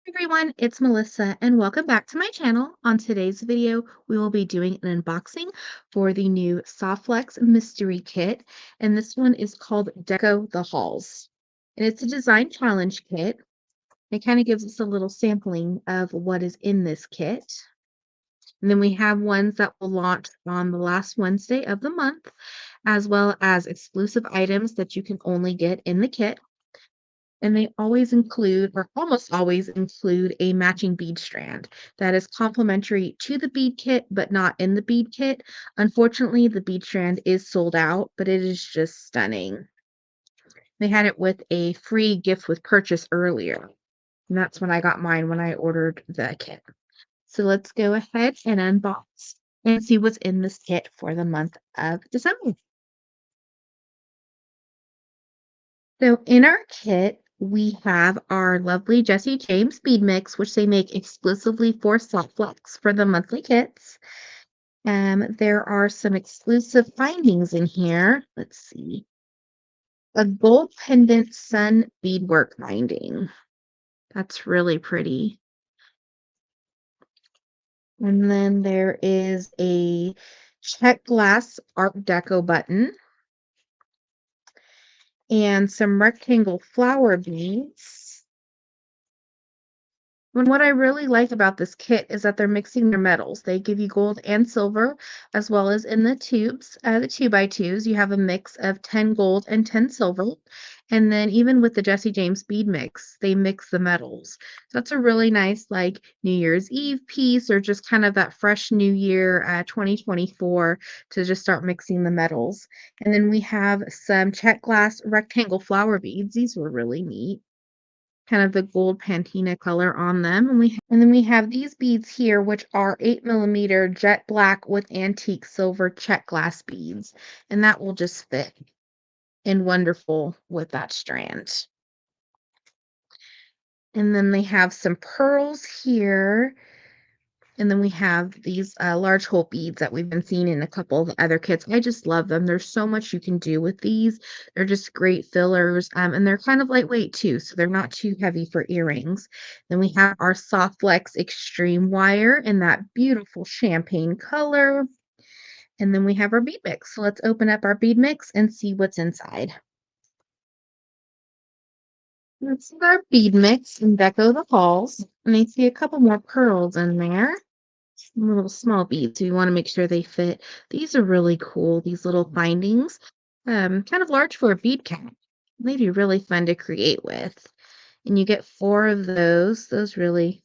Everyone, it's Melissa and welcome back to my channel. On today's video, we will be doing an unboxing for the new Softflex Mystery Kit, and this one is called Deco the Halls. And it's a design challenge kit. It kind of gives us a little sampling of what is in this kit. And then we have ones that will launch on the last Wednesday of the month, as well as exclusive items that you can only get in the kit. And they always include, or almost always include, a matching bead strand that is complementary to the bead kit, but not in the bead kit. Unfortunately, the bead strand is sold out, but it is just stunning. They had it with a free gift with purchase earlier. And that's when I got mine when I ordered the kit. So let's go ahead and unbox and see what's in this kit for the month of December. So in our kit, we have our lovely Jesse James bead mix, which they make exclusively for Softflex for the monthly kits. There are some exclusive findings in here. Let's see. A gold pendant sun beadwork binding. That's really pretty. And then there is a check glass Art Deco button and some rectangle flower beads. And what I really like about this kit is that they're mixing their metals. They give you gold and silver, as well as in the tubes, the 2x2s, you have a mix of 10 gold and 10 silver. And then even with the Jesse James bead mix, they mix the metals. So that's a really nice, like, New Year's Eve piece, or just kind of that fresh new year, 2024, to just start mixing the metals. And then we have some check glass rectangle flower beads. These were really neat, kind of the gold patina color on them. And then we have these beads here, which are 8mm jet black with antique silver check glass beads. And that will just fit in wonderful with that strand. And then they have some pearls here. And then we have these large hole beads that we've been seeing in a couple of the other kits. I just love them. There's so much you can do with these. They're just great fillers, and they're kind of lightweight too, so they're not too heavy for earrings. Then we have our Softflex Extreme Wire in that beautiful champagne color. And then we have our bead mix. So let's open up our bead mix and see what's inside. This is our bead mix in Deco the Halls. And I see a couple more pearls in there. Little small beads. So you want to make sure they fit. These are really cool, these little bindings. Kind of large for a bead cap. They'd be really fun to create with. And you get 4 of those. Those really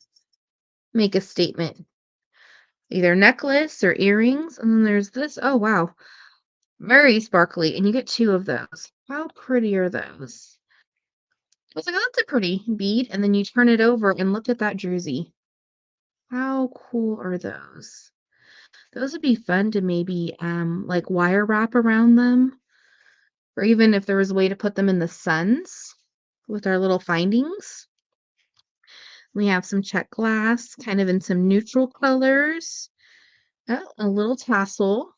make a statement. Either necklace or earrings. And then there's this. Oh, wow. Very sparkly. And you get 2 of those. How pretty are those? I was like, oh, that's a pretty bead. And then you turn it over and look at that druzy. How cool are those? Those would be fun to maybe, like, wire wrap around them, or even if there was a way to put them in the suns with our little findings. We have some check glass, kind of in some neutral colors. Oh, a little tassel.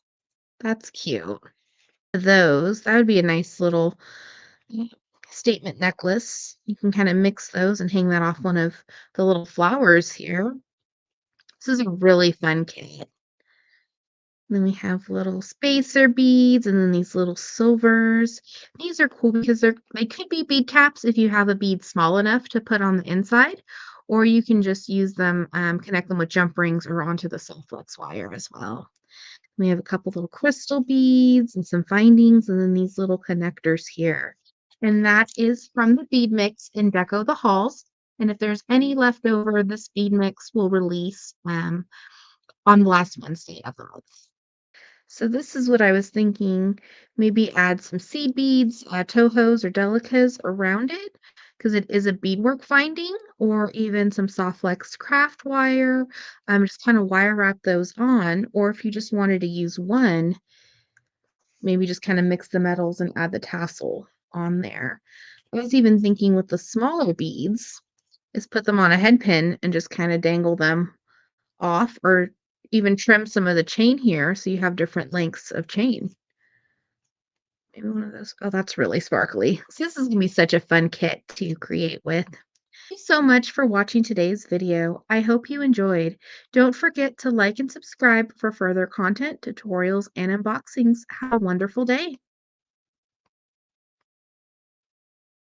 That's cute. That would be a nice little statement necklace. You can kind of mix those and hang that off one of the little flowers here. This is a really fun kit. Then we have little spacer beads and then these little silvers. These are cool because they could be bead caps if you have a bead small enough to put on the inside, or you can just use them, connect them with jump rings or onto the Softflex wire as well. We have a couple little crystal beads and some findings, and then these little connectors here. And that is from the bead mix in Deco the Halls. And if there's any left over, this bead mix will release on the last Wednesday of the month. So this is what I was thinking, maybe add some seed beads, Tohos or Delicas around it, because it is a beadwork finding, or even some Softflex craft wire. Just kind of wire wrap those on, or if you just wanted to use one, maybe just kind of mix the metals and add the tassel on there. I was even thinking with the smaller beads, is put them on a head pin and just kind of dangle them off, or even trim some of the chain here so you have different lengths of chain. Maybe one of those. Oh, that's really sparkly. So this is gonna be such a fun kit to create with. Thank you so much for watching today's video. I hope you enjoyed. Don't forget to like and subscribe for further content, tutorials, and unboxings. Have a wonderful day.